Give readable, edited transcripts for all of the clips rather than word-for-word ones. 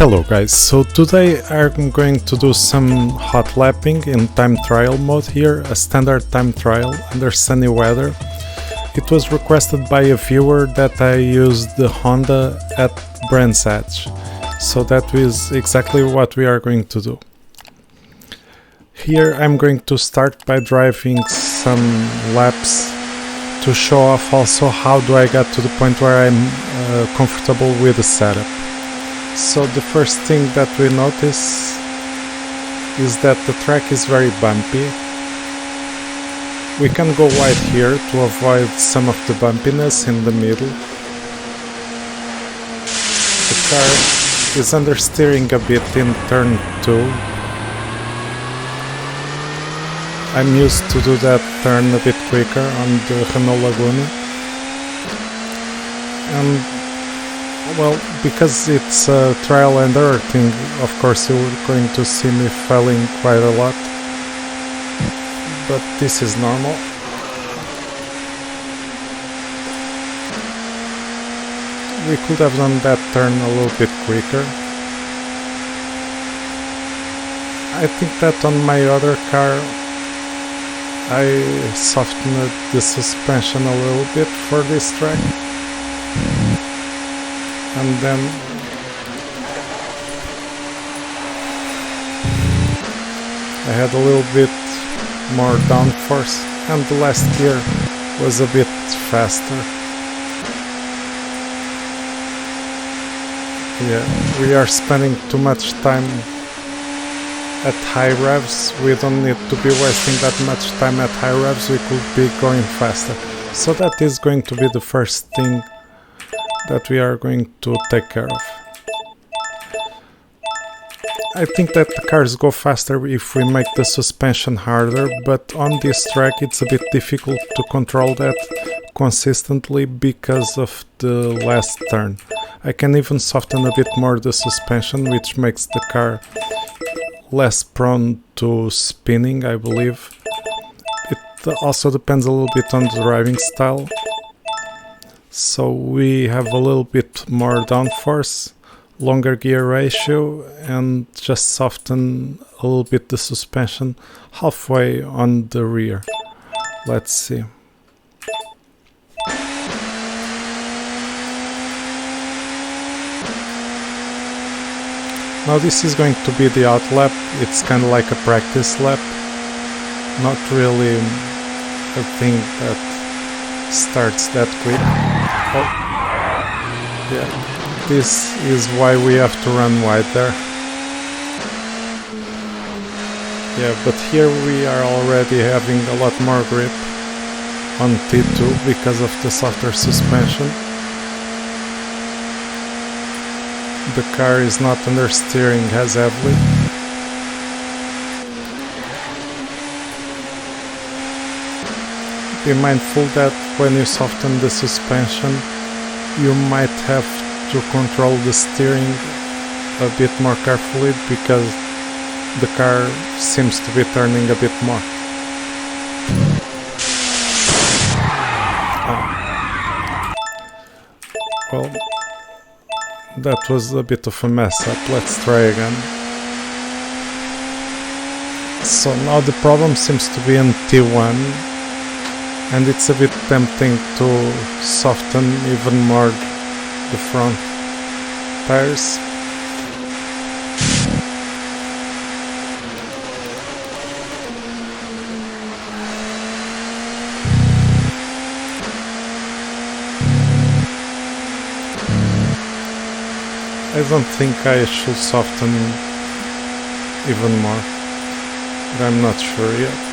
Hello guys, so today I'm going to do some hot lapping in time trial mode here, a standard time trial under sunny weather. It was requested by a viewer that I use the Honda at Brands Hatch, so that is exactly what we are going to do. Here I'm going to start by driving some laps to show off also how do I get to the point where I'm comfortable with the setup. So the first thing that we notice is that the track is very bumpy. We can go wide here to avoid some of the bumpiness in the middle. The car is understeering a bit in turn 2. I'm used to do that turn a bit quicker on the Renault Laguna. And well, because it's a trial and error thing, of course you're going to see me failing quite a lot, but this is normal. We could have done that turn a little bit quicker. I think that on my other car I softened the suspension a little bit for this track. And then I had a little bit more downforce, and the last gear was a bit faster. Yeah, we are spending too much time at high revs. We don't need to be wasting that much time at high revs, we could be going faster. So that is going to be the first thing that we are going to take care of. I think that the cars go faster if we make the suspension harder, but on this track it's a bit difficult to control that consistently because of the last turn. I can even soften a bit more the suspension, which makes the car less prone to spinning, I believe. It also depends a little bit on the driving style. So we have a little bit more downforce, longer gear ratio, and just soften a little bit the suspension halfway on the rear. Let's see. Now this is going to be the out lap. It's kind of like a practice lap, not really a thing that starts that quick. Oh, yeah, this is why we have to run wide there. Yeah, but here we are already having a lot more grip on T2 because of the softer suspension. The car is not understeering as heavily. Be mindful that when you soften the suspension, you might have to control the steering a bit more carefully because the car seems to be turning a bit more. Well, that was a bit of a mess up. Let's try again. So now the problem seems to be in T1. And it's a bit tempting to soften even more the front tires. I don't think I should soften even more, but I'm not sure yet.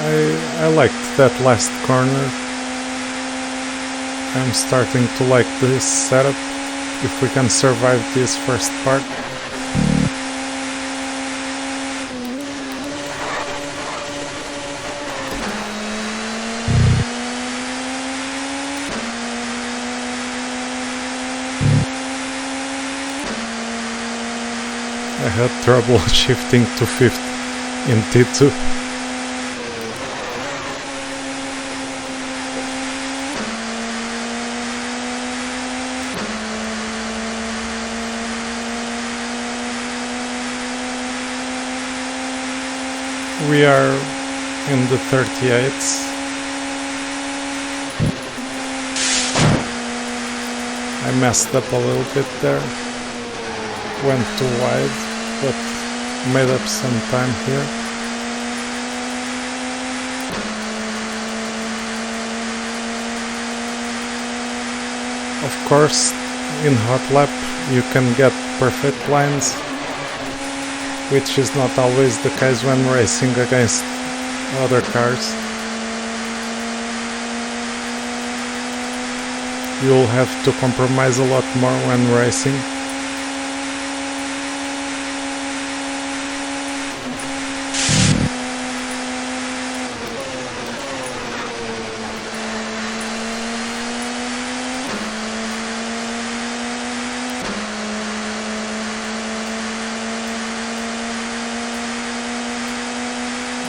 I liked that last corner. I'm starting to like this setup, if we can survive this first part. I had trouble shifting to 5th in T2. we are in the 38s. I messed up a little bit there, went too wide, but made up some time here. Of course, in hotlap you can get perfect lines, which is not always the case when racing against other cars. You'll have to compromise a lot more when racing.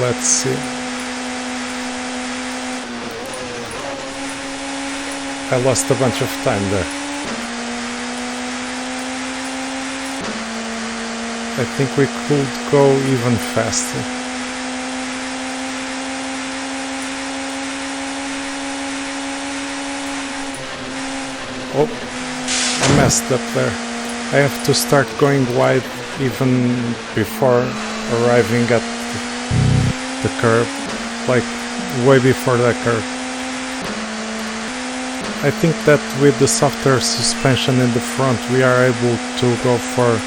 Let's see. I lost a bunch of time there. I think we could go even faster. Oh, I messed up there. I have to start going wide even before arriving at the curve, like way before that curve. I think that with the softer suspension in the front we are able to go for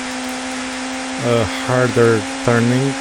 a harder turning.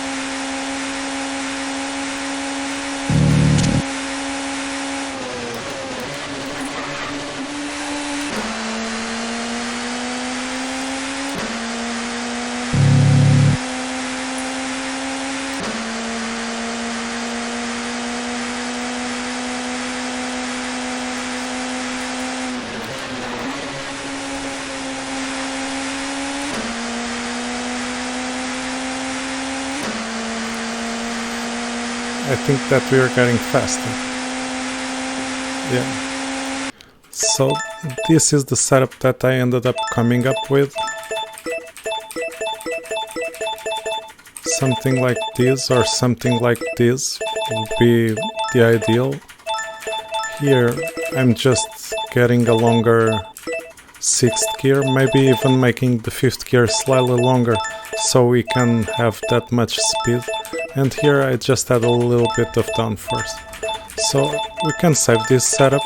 I think that we are getting faster. Yeah. So this is the setup that I ended up coming up with. Something like this or something like this would be the ideal. Here I'm just getting a longer 6th gear, maybe even making the 5th gear slightly longer so we can have that much speed. And here I just add a little bit of downforce. So we can save this setup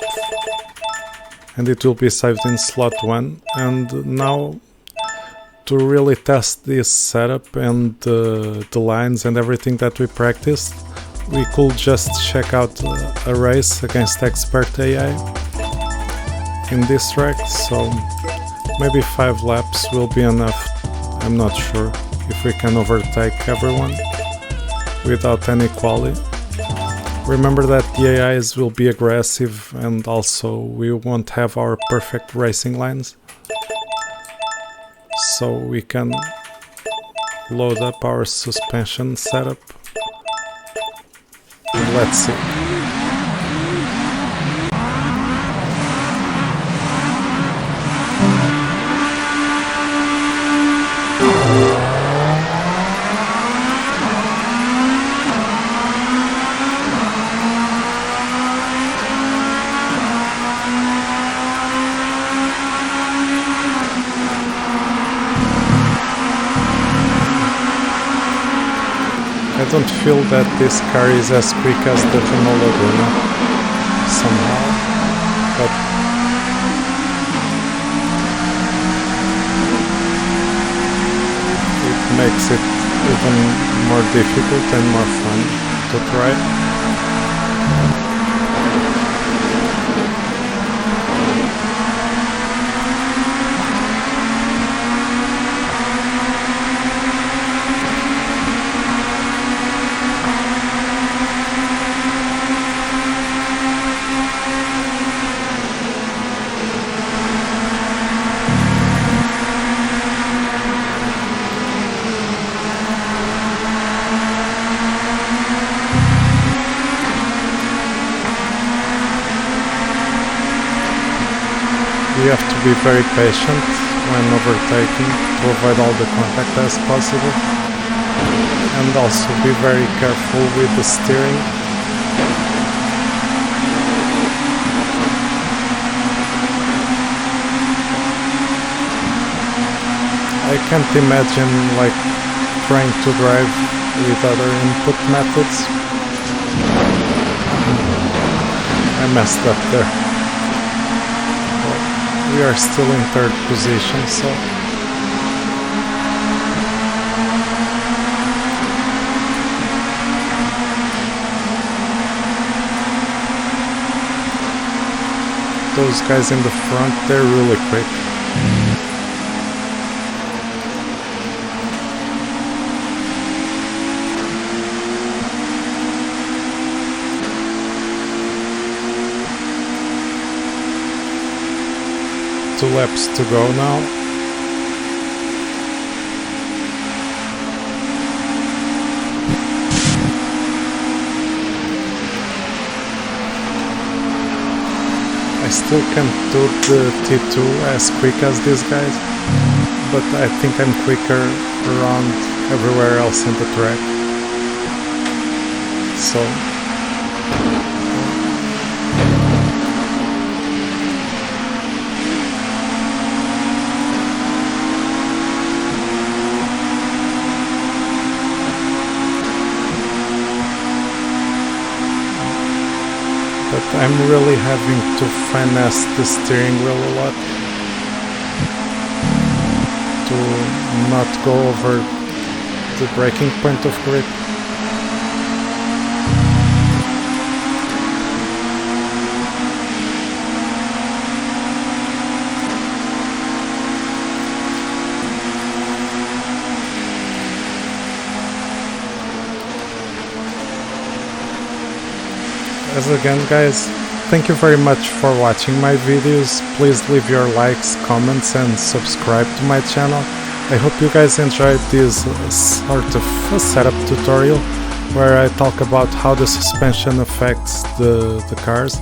and it will be saved in slot 1. And now to really test this setup and the lines and everything that we practiced, we could just check out a race against expert AI in this track. So maybe 5 laps will be enough. I'm not sure if we can overtake everyone without any quali. Remember that the AIs will be aggressive and also we won't have our perfect racing lines. So we can load up our suspension setup and let's see. I don't feel that this car is as quick as the Renault Laguna somehow, but it makes it even more difficult and more fun to try. You have to be very patient when overtaking to avoid all the contact as possible. and also be very careful with the steering. I can't imagine like trying to drive with other input methods. I messed up there. But we are still in third position, so those guys in the front, they're really quick. Two laps to go now. I still can't do the T2 as quick as these guys, but I think I'm quicker around everywhere else in the track. So but I'm really having to finesse the steering wheel a lot to not go over the breaking point of grip. As again guys, thank you very much for watching my videos. Please leave your likes, comments and subscribe to my channel. I hope you guys enjoyed this sort of setup tutorial where I talk about how the suspension affects the cars,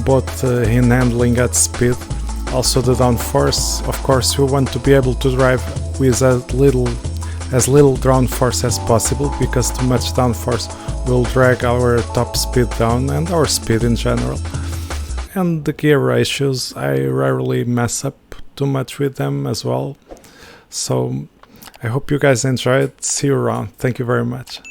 both in handling at speed, also the downforce. Of course you want to be able to drive with as little downforce as possible, because too much downforce will drag our top speed down and our speed in general. And the gear ratios, I rarely mess up too much with them as well. So I hope you guys enjoyed. See you around. Thank you very much.